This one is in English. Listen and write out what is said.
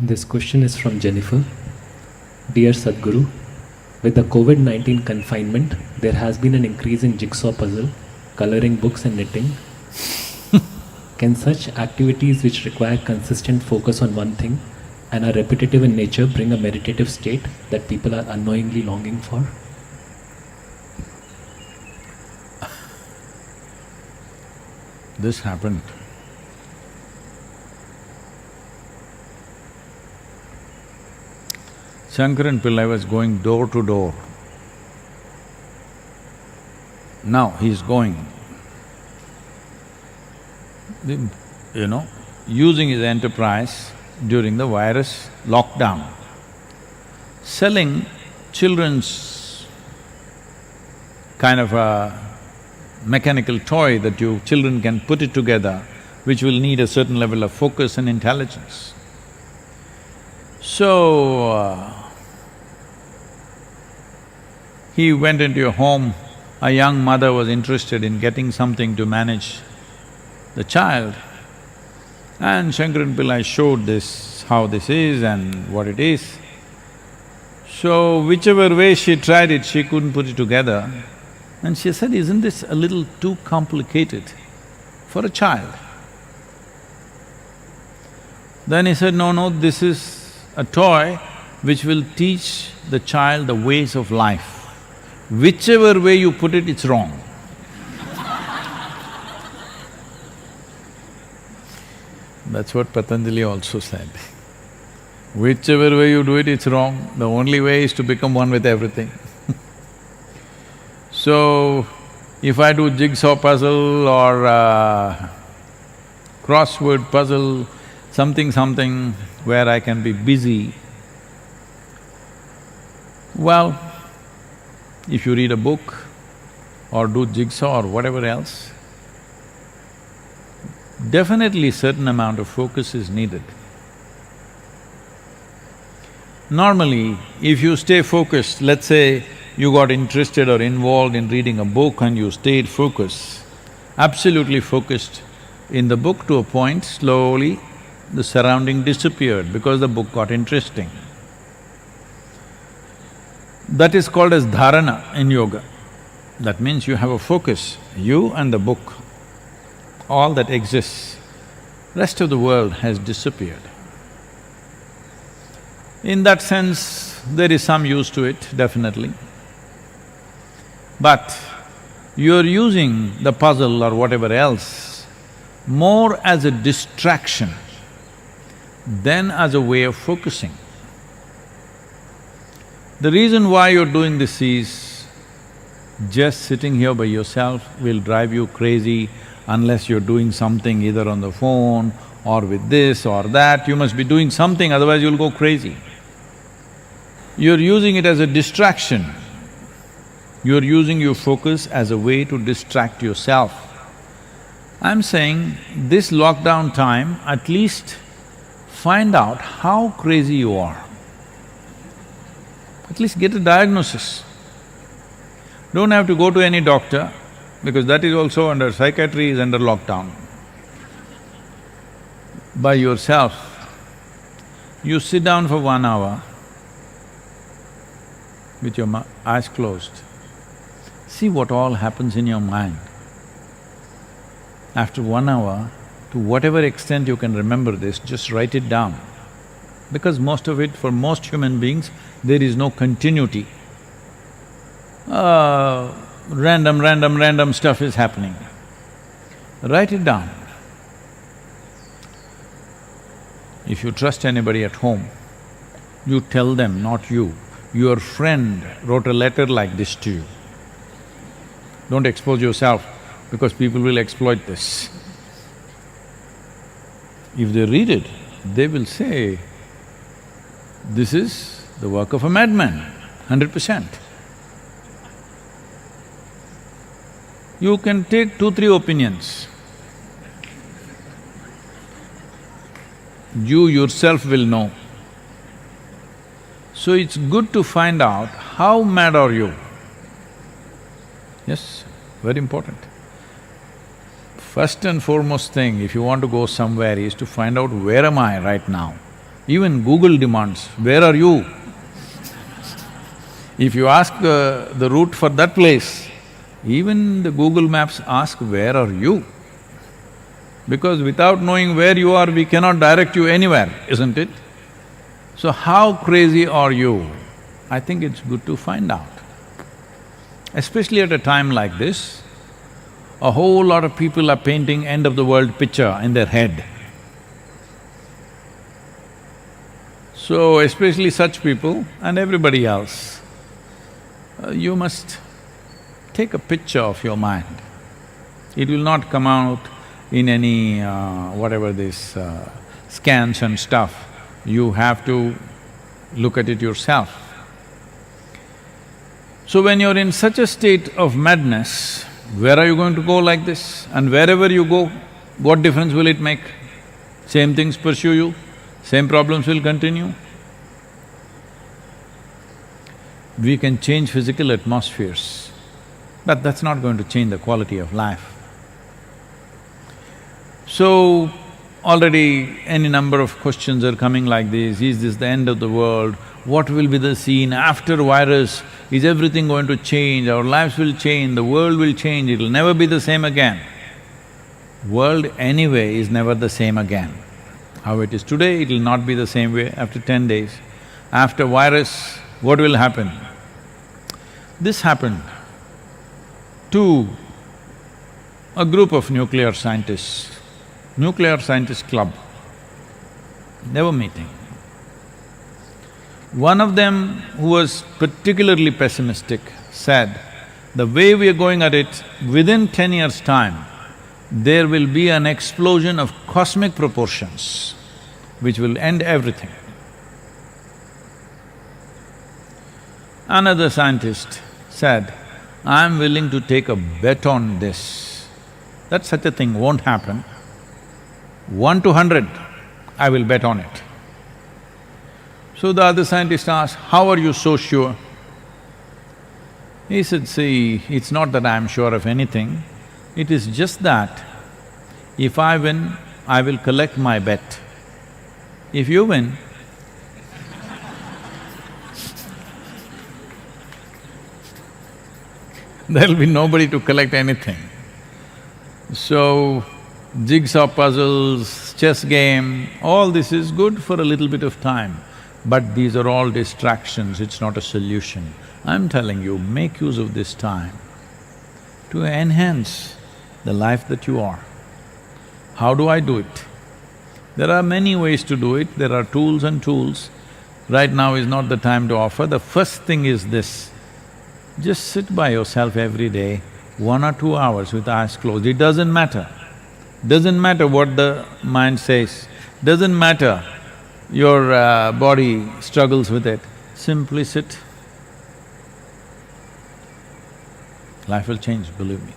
This question is from Jennifer. Dear Sadhguru, with the COVID-19 confinement, there has been an increase in jigsaw puzzle, coloring books and knitting. Can such activities which require consistent focus on one thing and are repetitive in nature bring a meditative state that people are unknowingly longing for? This happened. Shankaran Pillai was going door to door. Now he's going, using his enterprise during the virus lockdown, selling children's kind of a mechanical toy that children can put it together, which will need a certain level of focus and intelligence. So, he went into a home, a young mother was interested in getting something to manage the child, and Shankaran Pillai showed this, how this is and what it is. So, whichever way she tried it, she couldn't put it together. And she said, isn't this a little too complicated for a child? Then he said, no, this is a toy which will teach the child the ways of life. Whichever way you put it, it's wrong. That's what Patanjali also said. Whichever way you do it, it's wrong. The only way is to become one with everything. So, if I do jigsaw puzzle or crossword puzzle, something where I can be busy, well, if you read a book or do jigsaw or whatever else, definitely certain amount of focus is needed. Normally, if you stay focused, let's say you got interested or involved in reading a book and you stayed focused, absolutely focused in the book to a point, slowly the surrounding disappeared because the book got interesting. That is called as dharana in yoga. That means you have a focus, you and the book, all that exists. Rest of the world has disappeared. In that sense, there is some use to it, definitely. But you're using the puzzle or whatever else more as a distraction than as a way of focusing. The reason why you're doing this is, just sitting here by yourself will drive you crazy unless you're doing something either on the phone or with this or that. You must be doing something, otherwise you'll go crazy. You're using it as a distraction. You're using your focus as a way to distract yourself. I'm saying, this lockdown time, at least find out how crazy you are. At least get a diagnosis. Don't have to go to any doctor, because that is also under… psychiatry is under lockdown. By yourself, you sit down for 1 hour with your eyes closed. See what all happens in your mind. After 1 hour, to whatever extent you can remember this, just write it down. Because most of it, for most human beings, there is no continuity. Random stuff is happening. Write it down. If you trust anybody at home, you tell them, not you. Your friend wrote a letter like this to you. Don't expose yourself, because people will exploit this. If they read it, they will say, this is the work of a madman, 100%. You can take 2-3 opinions. You yourself will know. So it's good to find out how mad are you. Yes, very important. First and foremost thing, if you want to go somewhere, is to find out where am I right now. Even Google demands, where are you? If you ask the route for that place, even the Google Maps ask, where are you? Because without knowing where you are, we cannot direct you anywhere, isn't it? So how crazy are you? I think it's good to find out. Especially at a time like this, a whole lot of people are painting end of the world picture in their head. So especially such people and everybody else, you must take a picture of your mind. It will not come out in any whatever this scans and stuff. You have to look at it yourself. So when you're in such a state of madness, where are you going to go like this? And wherever you go, what difference will it make? Same things pursue you, same problems will continue. We can change physical atmospheres, but that's not going to change the quality of life. So, already any number of questions are coming like this, is this the end of the world? What will be the scene after virus? Is everything going to change? Our lives will change, the world will change, it'll never be the same again. World anyway is never the same again. How it is today, it'll not be the same way after 10 days. After virus, what will happen? This happened to a group of nuclear scientist club. They were meeting. One of them, who was particularly pessimistic, said, the way we are going at it, within 10 years' time, there will be an explosion of cosmic proportions which will end everything. Another scientist said, I'm willing to take a bet on this, that such a thing won't happen. 1 to 100, I will bet on it. So the other scientist asked, how are you so sure? He said, see, it's not that I'm sure of anything, it is just that if I win, I will collect my bet. If you win, there'll be nobody to collect anything. So, jigsaw puzzles, chess game, all this is good for a little bit of time, but these are all distractions, it's not a solution. I'm telling you, make use of this time to enhance the life that you are. How do I do it? There are many ways to do it, there are tools and tools. Right now is not the time to offer. The first thing is this, just sit by yourself every day, 1 or 2 hours with eyes closed. It doesn't matter. Doesn't matter what the mind says, doesn't matter your body struggles with it, simply sit. Life will change, believe me.